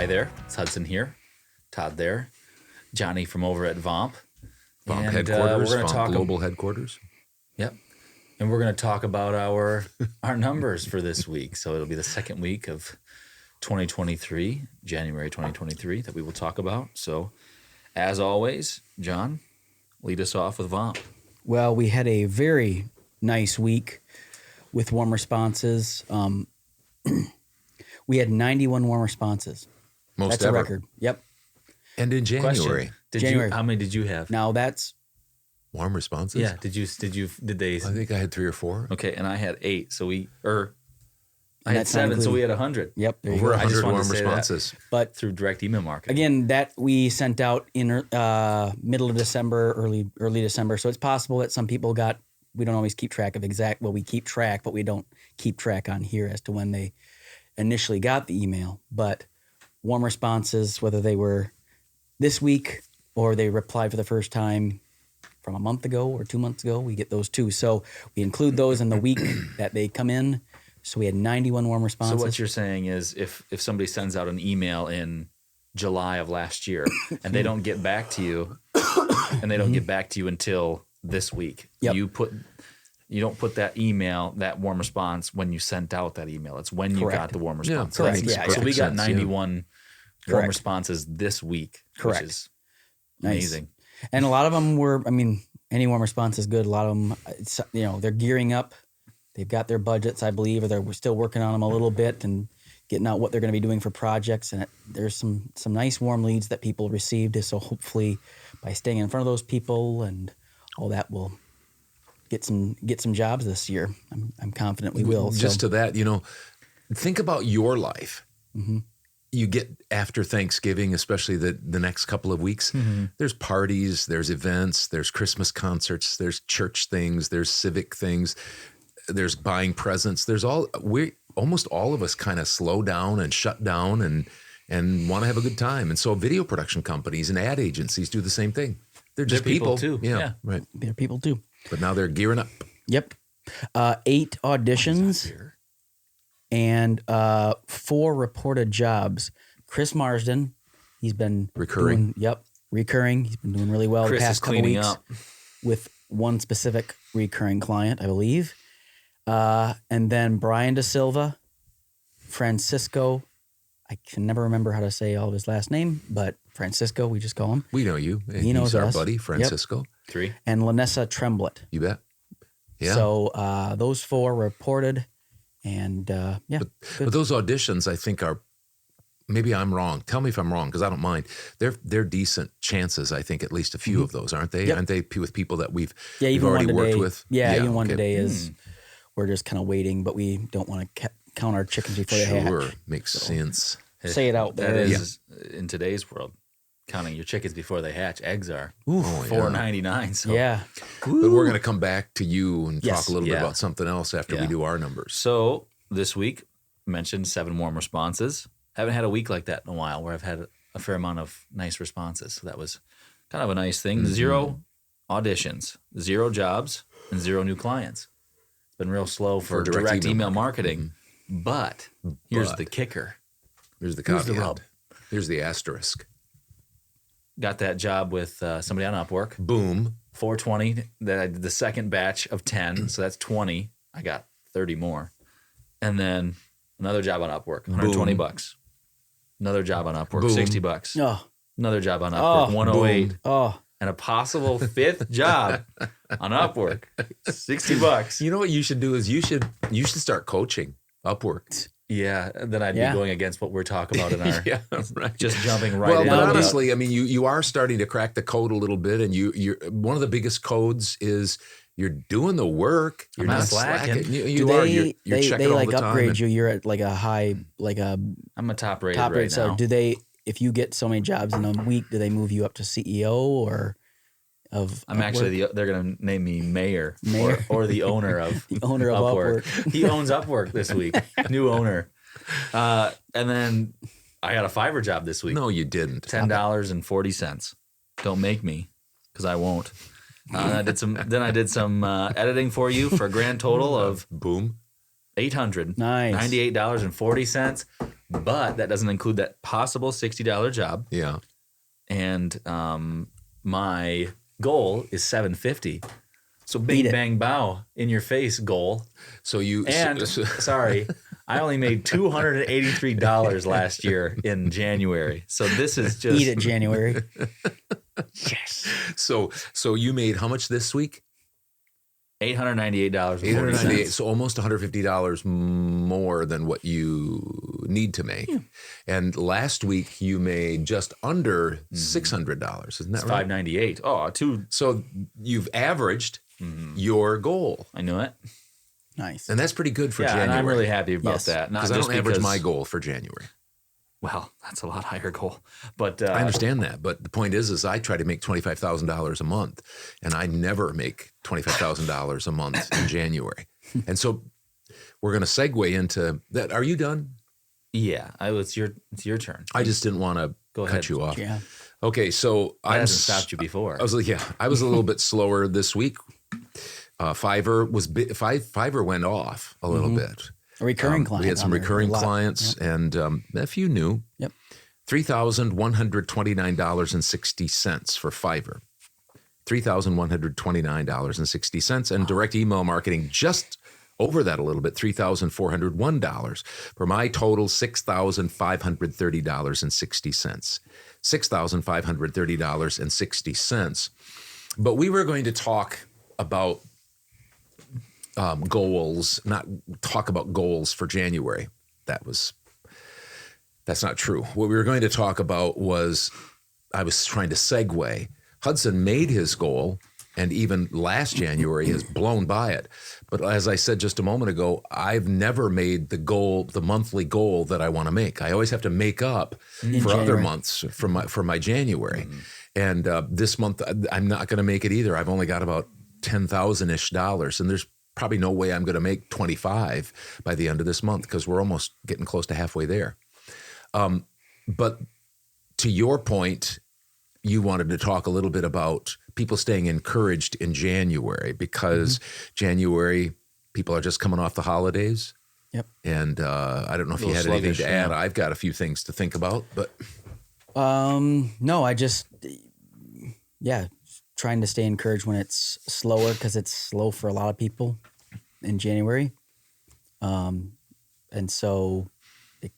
Hi there, it's Hudson here, Todd there, Johnny from over at VOMP. VOMP headquarters, we're gonna VOMP global headquarters. Yep. And we're going to talk about our numbers for this week. So it'll be the second week of 2023, January 2023, that we will talk about. So as always, John, lead us off with VOMP. Well, we had a very nice week with warm responses. We had 91 warm responses. Most That's ever. a record. Yep. And in January. Question. January. How many did you have? Now that's Warm responses? Yeah. Did they? I think I had 3 or 4. Okay. And I had 8. So I And had that's not 7. So we including- had 100. Yep. There you Over go. I just 100 wanted warm to say responses. But Through direct email marketing. again, that we sent out in middle of December, early December. So it's possible that some people we don't always keep track of we keep track, but we don't keep track on here as to when they initially got the email. But warm responses, whether they were this week or they replied for the first time from a month ago or 2 months ago, we get those too. So we include those in the week that they come in. So we had 91 warm responses. So what you're saying is if somebody sends out an email in July of last year and they don't get back to you until this week, Yep. you don't put that email, that warm response when you sent out that email. It's when you Correct. got the warm Yeah, response. correct. makes Yeah, So perfect we got sense, yeah. 91 warm Correct. responses this week, Correct. which is Nice. amazing. And a lot of them were, any warm response is good. A lot of them, they're gearing up. They've got their budgets, I believe, or they're still working on them a little bit and getting out what they're going to be doing for projects. And there's some nice warm leads that people received. So hopefully by staying in front of those people and all that, we'll get some jobs this year. I'm confident we will. Just to that, think about your life. Mm-hmm. You get after Thanksgiving, especially the next couple of weeks, there's parties, there's events, there's Christmas concerts, there's church things, there's civic things, there's buying presents. Almost all of us kind of slow down and shut down and want to have a good time. And so video production companies and ad agencies do the same thing. They're just They're people too. Yeah, Yeah. right. They're people too. But now they're gearing up. Yep. 8 auditions and 4 reported jobs. Chris Marsden, he's been Recurring. Recurring. He's been doing really well Chris the is past couple cleaning weeks up. with one specific recurring client, I believe. And then Brian Da Silva, Francisco. I can never remember how to say all of his last name, but Francisco, we just call him. We know you. And He knows he's our us. buddy, Francisco. 3. And Lanessa Tremblett. You bet. Yeah. So those 4 reported. And But those auditions, I think, are maybe I'm wrong. Tell me if I'm wrong, because I don't mind. They're decent chances. I think at least a few of those, aren't they? Yep. Aren't they with people that we've even already one worked today, with? even one okay. today is we're just kind of waiting, but we don't want to count our chickens before they Sure, hatch. makes sense. Say it out That there. is in today's world. Counting your chickens before they hatch, eggs are Oh, yeah. $4.99. So Yeah. But we're going to come back to you and Yes. talk a little bit Yeah. about something else after we Yeah. do our numbers. So this week, mentioned 7 warm responses. Haven't had a week like that in a while where I've had a fair amount of nice responses. So that was kind of a nice thing. Mm-hmm. 0 auditions, 0 jobs, and 0 new clients. It's been real slow for direct email marketing. But here's the kicker. Here's the Here's caveat. the rub. Here's the asterisk. Got that job with somebody on Upwork. Boom. 420. That I did the second batch of 10, so that's 20. I got 30 more. And then another job on Upwork, 120 Boom. bucks. Another job on Upwork, Boom. 60 bucks. Oh, Another job on Upwork, 108. oh, And a possible 5th job on Upwork, 60 bucks. You know what you should do is you should start coaching Upwork. Yeah, then I'd Yeah. be going against what we're talking about in our Yeah, right. just jumping right Well, in. but without- honestly, I mean, you are starting to crack the code a little bit, and you're one of the biggest codes is you're doing the work. You're I'm not not slacking. slacking. You do are. they, You're they checking all like the time. upgrade and- you? You're at like a high, like a I'm a top rated top right rate. So now. do they, if you get so many jobs in a week, do they move you up to CEO or of I'm actually they're going to name me mayor, Mayor. Or the owner of the owner of Upwork? He owns Upwork this week. New owner. And then I got a Fiverr job this week. No, you didn't. $10.40. Don't make me, because I won't. I did some editing for you for a grand total of Boom. Nice. $898.40. but that doesn't include that possible $60 job. Yeah. And my goal is $750. So Beat bing, it. bang, bow in your face goal. So you And sorry, I only made $283 last year in January. So this is just Eat it, January. yes. so you made how much this week? $898. $898, so almost $150 more than what you need to make. Yeah. And last week you made just under $600, isn't that right? $598. Oh, So you've averaged your goal, I knew it. Nice. and that's pretty good for Yeah, January. and I'm really happy about Yes. that. Not because I just don't average because my goal for January. Well, that's a lot higher goal. But I understand that, but the point is I try to make $25,000 a month, and I never make $25,000 a month in January. And so we're going to segue into that. Are you done? Yeah, it's your turn. I just didn't want to Go cut ahead. you off. Yeah. Okay, so I hasn't stopped you before. I was a little bit slower this week. Fiverr went off a little bit. A recurring client. We had some on there, recurring a lot. clients, and a few new. Yep. $3,129.60 for Fiverr. $3,129.60, and direct email marketing just over that a little bit, $3,401. For my total, $6,530.60. $6,530.60. But we were going to talk about goals, not talk about goals for January. That's not true. What we were going to talk about was, I was trying to segue. Hudson made his goal, and even last January has blown by it. But as I said just a moment ago, I've never made the monthly goal that I want to make. I always have to make up for January. other months for my January. And this month, I'm not going to make it either. I've only got about $10,000-ish, and there's probably no way I'm going to make 25 by the end of this month, because we're almost getting close to halfway there. But to your point, you wanted to talk a little bit about people staying encouraged in January, because January, people are just coming off the holidays. Yep. And I don't know if you little had anything to sluggish, add. yeah. I've got a few things to think about, but No, I just, trying to stay encouraged when it's slower, because it's slow for a lot of people in January. And so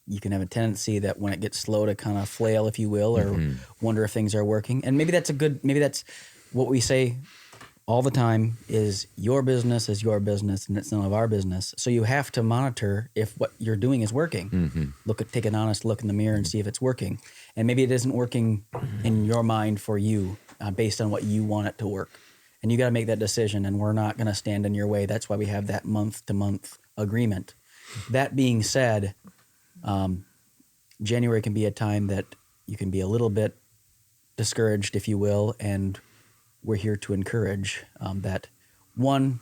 you can have a tendency that when it gets slow to kind of flail, if you will, or wonder if things are working. And maybe that's what we say all the time is your business is your business and it's none of our business. So you have to monitor if what you're doing is working. Take an honest look in the mirror and see if it's working. And maybe it isn't working in your mind for you based on what you want it to work. And you got to make that decision, and we're not going to stand in your way. That's why we have that month-to-month agreement. That being said, January can be a time that you can be a little bit discouraged, if you will, and we're here to encourage that. One,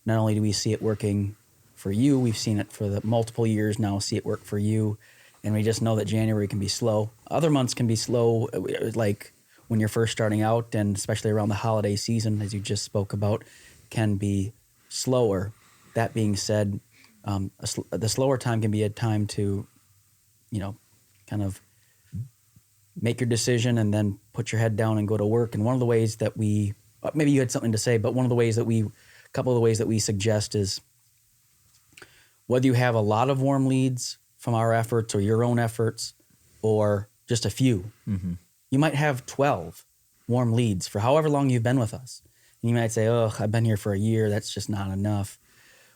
not only do we see it working for you, we've seen it for the multiple years now, see it work for you, and we just know that January can be slow. Other months can be slow, like when you're first starting out, and especially around the holiday season, as you just spoke about, can be slower. That being said, the slower time can be a time to, kind of make your decision and then put your head down and go to work. And one of the ways that maybe you had something to say, but a couple of the ways that we suggest is whether you have a lot of warm leads from our efforts or your own efforts, or just a few. You might have 12 warm leads for however long you've been with us. And you might say, oh, I've been here for a year. That's just not enough,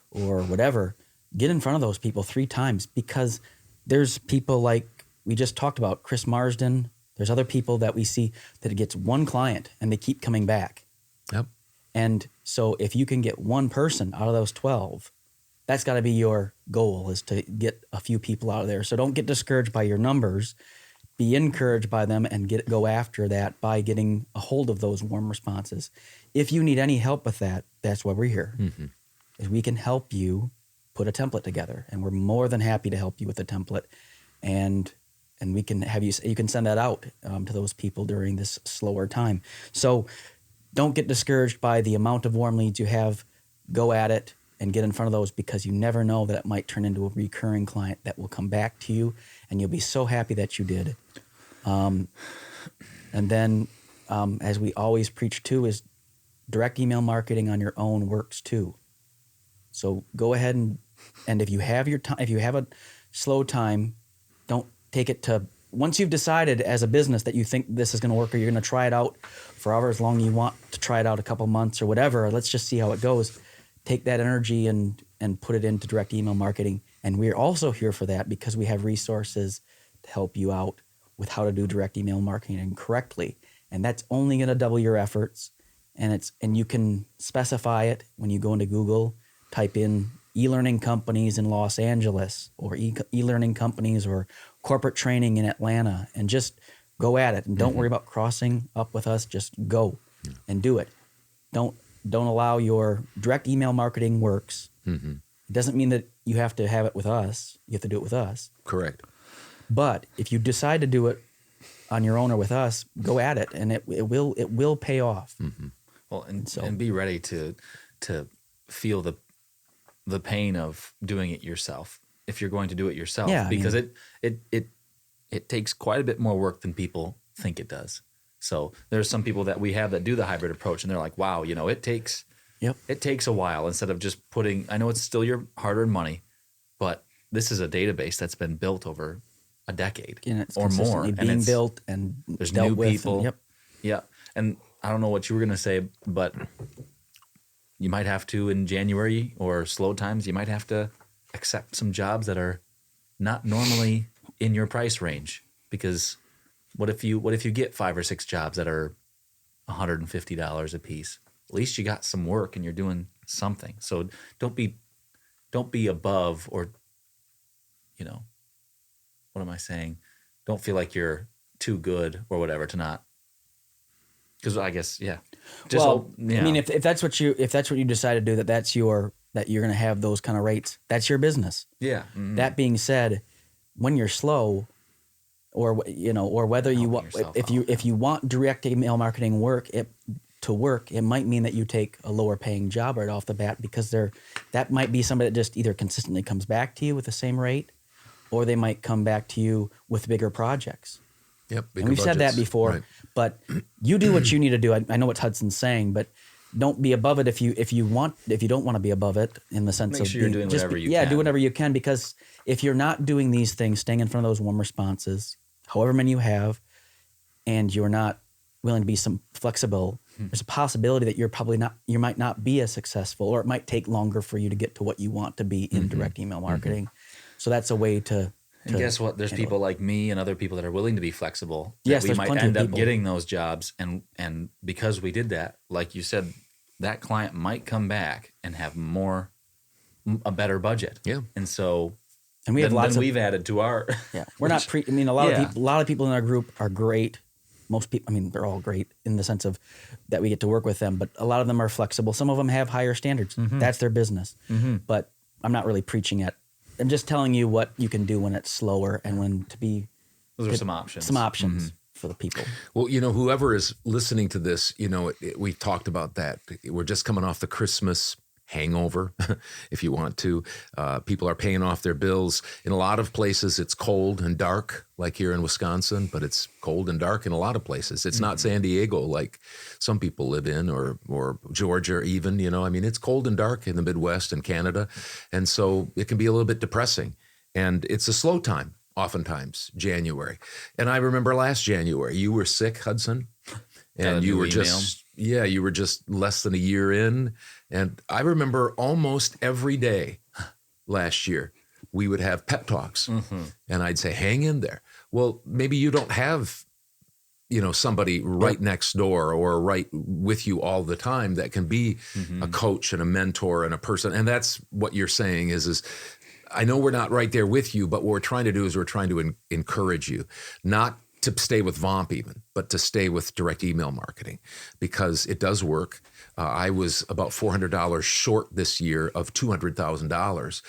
or whatever. Get in front of those people 3 times, because there's people like we just talked about, Chris Marsden. There's other people that we see that it gets one client and they keep coming back. Yep. And so if you can get one person out of those 12, that's got to be your goal, is to get a few people out of there. So don't get discouraged by your numbers. Be encouraged by them and go after that by getting a hold of those warm responses. If you need any help with that, that's why we're here. Is we can help you put a template together, and we're more than happy to help you with a template. And we can have you can send that out to those people during this slower time. So don't get discouraged by the amount of warm leads you have. Go at it. and get in front of those, because you never know that it might turn into a recurring client that will come back to you, and you'll be so happy that you did. And then, as we always preach too, is direct email marketing on your own works too. So go ahead and if you have your time, if you have a slow time, don't take it to, once you've decided as a business that you think this is going to work, or you're going to try it out for however as long you want to try it out, a couple months or whatever, let's just see how it goes. Take that energy and put it into direct email marketing. And we're also here for that, because we have resources to help you out with how to do direct email marketing correctly. And that's only going to double your efforts. And you can specify it when you go into Google, type in e-learning companies in Los Angeles, or e-learning companies or corporate training in Atlanta, and just go at it. And don't worry about crossing up with us. Just go and do it. Don't allow your direct email marketing works. It doesn't mean that you have to have it with us. You have to do it with us. Correct. But if you decide to do it on your own or with us, go at it, and it will pay off. Well, and be ready to feel the pain of doing it yourself, if you're going to do it yourself. Yeah, because it takes quite a bit more work than people think it does. So there's some people that we have that do the hybrid approach, and they're like, wow, it takes a while, instead of just putting, I know it's still your hard-earned money, but this is a database that's been built over a decade or more. Being built, and there's dealt new with, people. and, Yeah. And I don't know what you were going to say, but you might have to, in January or slow times, you might have to accept some jobs that are not normally in your price range. Because what if you get 5 or 6 jobs that are $150 a piece? At least you got some work and you're doing something. So don't be above, or what am I saying? Don't feel like you're too good or whatever to not. Because I guess, yeah. I mean, if that's what you decide to do, that you're going to have those kind of rates, that's your business. Yeah. Mm-hmm. That being said, when you're slow, or whether you want, if you want direct email marketing to work, it might mean that you take a lower paying job right off the bat, because that might be somebody that just either consistently comes back to you with the same rate, or they might come back to you with bigger projects. Yep, and we've said that before, right. But you do what you need to do. I know what Hudson's saying, but don't be above it if you don't want to be above it, in the sense Make sure you're doing whatever you can. Yeah, do whatever you can, because if you're not doing these things, staying in front of those warm responses, however many you have, and you're not willing to be some flexible, there's a possibility that you might not be as successful, or it might take longer for you to get to what you want to be in direct email marketing. So that's a way to. And guess what? There's people like me and other people that are willing to be flexible. Yes, we might end up getting those jobs, and because we did that, like you said, that client might come back and have a better budget. Yeah, and so. And we have lots we've added to our. Yeah, we're not. A lot of people in our group are great. Most people, I mean, they're all great in the sense of that we get to work with them, but a lot of them are flexible. Some of them have higher standards. That's their business. But I'm not really preaching it. I'm just telling you what you can do when it's slower, and when to be. Those are some options. Some options for the people. Well, whoever is listening to this, we talked about that. We're just coming off the Christmas hangover, if you want to. People are paying off their bills. In a lot of places, it's cold and dark, like here in Wisconsin, but it's cold and dark in a lot of places. It's not San Diego like some people live in, or Georgia even, I mean, it's cold and dark in the Midwest and Canada. And so it can be a little bit depressing. And it's a slow time, oftentimes, January. And I remember last January, you were sick, Hudson, and you were you were just less than a year in. And I remember almost every day last year, we would have pep talks, and I'd say, hang in there. Well, maybe you don't have, somebody right next door or right with you all the time that can be a coach and a mentor and a person. And that's what you're saying is I know we're not right there with you, but what we're trying to do is we're trying to encourage you, not to stay with VOMP even, but to stay with direct email marketing, because it does work. I was about $400 short this year of $200,000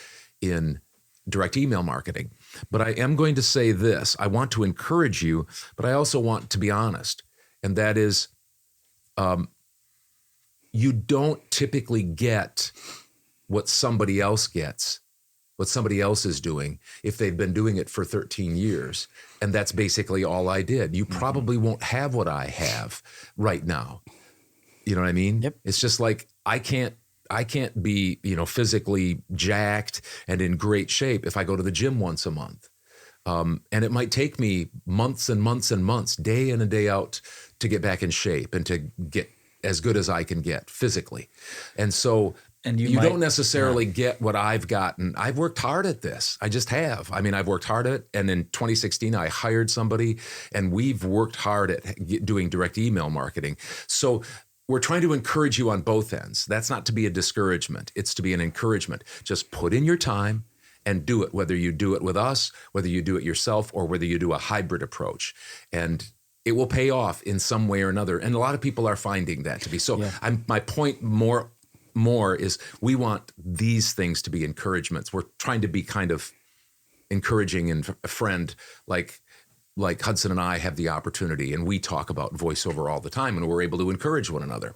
in direct email marketing. But I am going to say this. I want to encourage you, but I also want to be honest. And that is, you don't typically get what somebody else gets, what somebody else is doing, if they've been doing it for 13 years. And that's basically all I did. You probably won't have what I have right now. You know what I mean? Yep. It's just like, I can't be, physically jacked and in great shape if I go to the gym once a month. And it might take me months and months and months, day in and day out, to get back in shape and to get as good as I can get physically. And so you don't necessarily get what I've gotten. I've worked hard at this. I just have. I mean, I've worked hard at it. And in 2016, I hired somebody, and we've worked hard at doing direct email marketing. So we're trying to encourage you on both ends. That's not to be a discouragement. It's to be an encouragement. Just put in your time and do it, whether you do it with us, whether you do it yourself, or whether you do a hybrid approach. And it will pay off in some way or another. And a lot of people are finding that to be so. Yeah. My point more is, we want these things to be encouragements. We're trying to be kind of encouraging and a friend, like Hudson and I have the opportunity, and we talk about voiceover all the time, and we're able to encourage one another.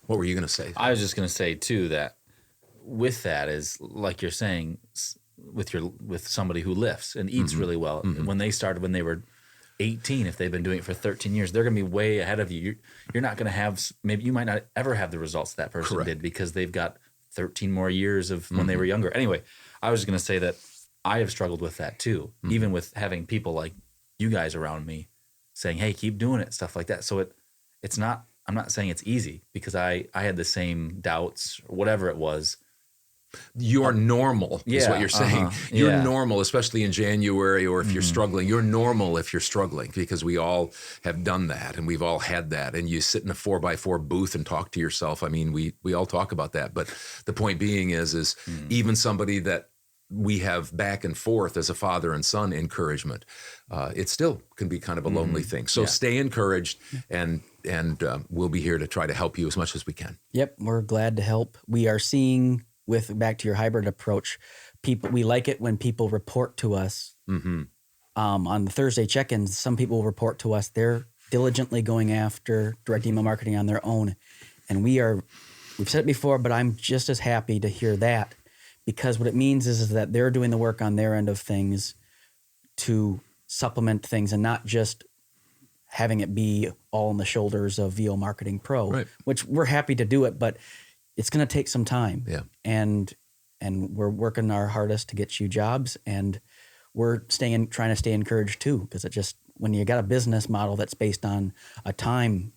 What were you going to say? I was just going to say too that with that is, like you're saying, with somebody who lifts and eats really well. When they started when they were 18, if they've been doing it for 13 years, they're going to be way ahead of you. You're not going to have, maybe you might not ever have the results that person did, because they've got 13 more years of when they were younger. Anyway, I was just going to say that I have struggled with that too, even with having people like you guys around me saying, hey, keep doing it, stuff like that. So it's not, I'm not saying it's easy, because I had the same doubts or whatever it was. You're normal is what you're saying. You're normal, especially in January, or if you're struggling. You're normal if you're struggling, because we all have done that, and we've all had that. And you sit in a 4x4 booth and talk to yourself. I mean, we all talk about that. But the point being is even somebody that we have back and forth as a father and son encouragement, it still can be kind of a lonely thing. So stay encouraged, and we'll be here to try to help you as much as we can. Yep, we're glad to help. We are seeing, with back to your hybrid approach, we like it when people report to us. On the Thursday check-ins, some people report to us they're diligently going after direct email marketing on their own, and we've said it before, but I'm just as happy to hear that, because what it means is that they're doing the work on their end of things to supplement things, and not just having it be all on the shoulders of VO Marketing Pro, which we're happy to do it, but it's going to take some time. Yeah. And we're working our hardest to get you jobs, and we're trying to stay encouraged too, because it just, when you got a business model that's based on a time,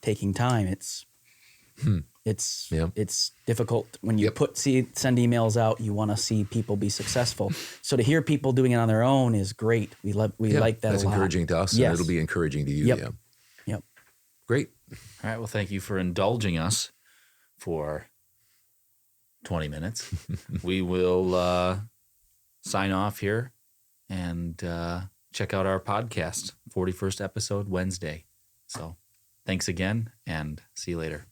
taking time, it's difficult when you send emails out. You want to see people be successul. So to hear people doing it on their own is great. We like that a lot. That's encouraging to us, and it'll be encouraging to you. Yep. Great. All right. Well, thank you for indulging us for 20 minutes. We will sign off here and check out our podcast, 41st episode, Wednesday. So thanks again, and see you later.